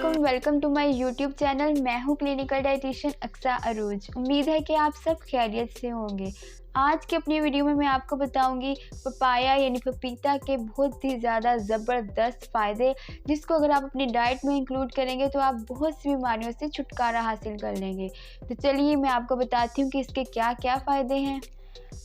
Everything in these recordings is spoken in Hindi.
Welcome to my YouTube channel. मैं हूं क्लिनिकल डाइटिशियन अक्सा अरूज। उम्मीद है कि आप सब खैरियत से होंगे। आज की अपनी वीडियो में मैं आपको बताऊंगी पपाया यानी पपीता के बहुत ही ज़्यादा ज़बरदस्त फ़ायदे, जिसको अगर आप अपनी डाइट में इंक्लूड करेंगे तो आप बहुत सी बीमारियों से छुटकारा हासिल कर लेंगे। तो चलिए मैं आपको बताती हूँ कि इसके क्या क्या फ़ायदे हैं।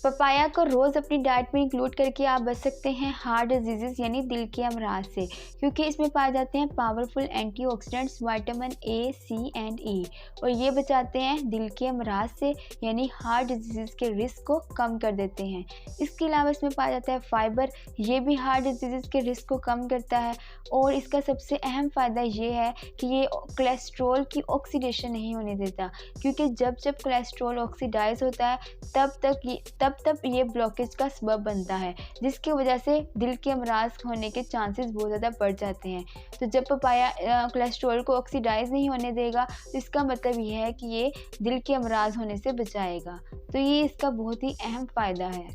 पपाया को रोज़ अपनी डाइट में इंक्लूड करके आप बच सकते हैं हार्ट डिजीज़ यानी दिल के अमराज से, क्योंकि इसमें पाए जाते हैं powerful antioxidants vitamin A, C and E, और ये बचाते हैं दिल के अमराज से यानी हार्ट डिजीज़ के रिस्क को कम कर देते हैं। इसके अलावा इसमें पाया जाता है फाइबर, ये भी हार्ट डिजीज़ के रिस्क को कम करता है। और इसका सबसे अहम फ़ायदा ये है कि ये कोलेस्ट्रॉल की ऑक्सीडेशन नहीं होने देता, क्योंकि जब जब कोलेस्ट्रॉल ऑक्सीडाइज होता है तब ये ब्लॉकेज का सबब बनता है, जिसकी वजह से दिल के अमराज होने के चांसेस बहुत ज़्यादा बढ़ जाते हैं। तो जब पपाया कोलेस्ट्रॉल को ऑक्सीडाइज नहीं होने देगा तो इसका मतलब ये है कि ये दिल के अमराज होने से बचाएगा। तो ये इसका बहुत ही अहम फ़ायदा है।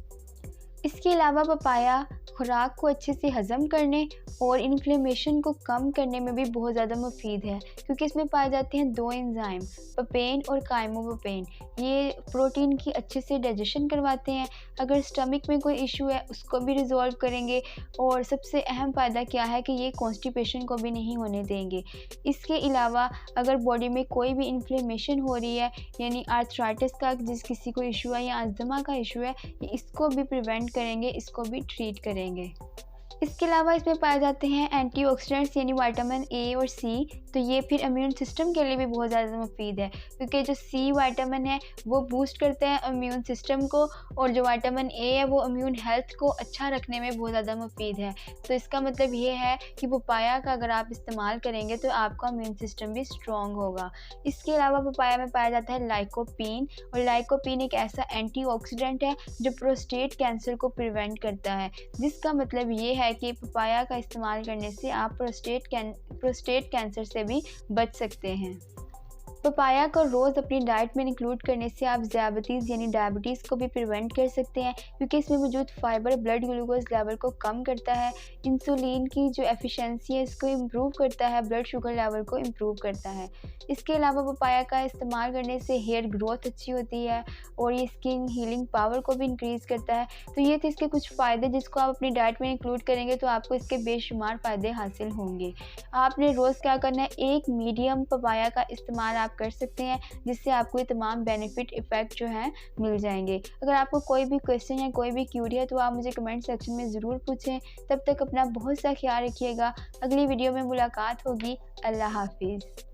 इसके अलावा पपाया खुराक को अच्छे से हज़म करने और इन्फ्लेमेशन को कम करने में भी बहुत ज़्यादा मुफीद है, क्योंकि इसमें पाए जाते हैं दो एंजाइम, पपेन और काइमोपपेन। ये प्रोटीन की अच्छे से डाइजेशन करवाते हैं। अगर स्टमक में कोई इशू है उसको भी रिजॉल्व करेंगे। और सबसे अहम फ़ायदा क्या है कि ये कॉन्स्टिपेशन को भी नहीं होने देंगे। इसके अलावा अगर बॉडी में कोई भी इन्फ्लेमेशन हो रही है यानी आर्थराइटिस का जिस किसी को इशू है या अस्थमा का इशू है, इसको भी प्रिवेंट करेंगे, इसको भी ट्रीट करेंगे। इसके अलावा इसमें पाए जाते हैं एंटीऑक्सीडेंट्स यानी विटामिन ए और सी, तो ये फिर इम्यून सिस्टम के लिए भी बहुत ज़्यादा मुफीद है, क्योंकि जो सी विटामिन है वो बूस्ट करते हैं इम्यून सिस्टम को, और जो विटामिन ए है वो इम्यून हेल्थ को अच्छा रखने में बहुत ज़्यादा मुफीद है। तो इसका मतलब ये है कि पपाया का अगर आप इस्तेमाल करेंगे तो आपका इम्यून सिस्टम भी स्ट्रॉन्ग होगा। इसके अलावा पपाया में पाया जाता है लाइकोपीन, और लाइकोपीन एक ऐसा एंटीऑक्सीडेंट है जो प्रोस्टेट कैंसर को प्रिवेंट करता है, जिसका मतलब ये है कि पपाया का इस्तेमाल करने से आप प्रोस्टेट कैंसर से भी बच सकते हैं। पपाया को रोज़ अपनी डाइट में इंक्लूड करने से आप ज़ियाबतीज़ यानी डायबिटीज़ को भी प्रिवेंट कर सकते हैं, क्योंकि इसमें मौजूद फाइबर ब्लड ग्लूकोज लेवल को कम करता है, इंसुलिन की जो एफिशिएंसी है इसको इम्प्रूव करता है, ब्लड शुगर लेवल को इम्प्रूव करता है। इसके अलावा पपाया का इस्तेमाल करने से हेयर ग्रोथ अच्छी होती है और ये स्किन हीलिंग पावर को भी इंक्रीज़ करता है। तो ये थे इसके कुछ फ़ायदे, जिसको आप अपनी डाइट में इंक्लूड करेंगे तो आपको इसके बेशुमार फ़ायदे हासिल होंगे। आपने रोज़ क्या करना है, एक मीडियम पपाया का इस्तेमाल आप कर सकते हैं, जिससे आपको ये तमाम बेनिफिट इफ़ेक्ट जो हैं मिल जाएंगे। अगर आपको कोई भी क्वेश्चन या कोई भी क्यूरी है तो आप मुझे कमेंट सेक्शन में ज़रूर पूछें। तब तक अपना बहुत सा ख्याल रखिएगा। अगली वीडियो में मुलाकात होगी। अल्लाह हाफिज़।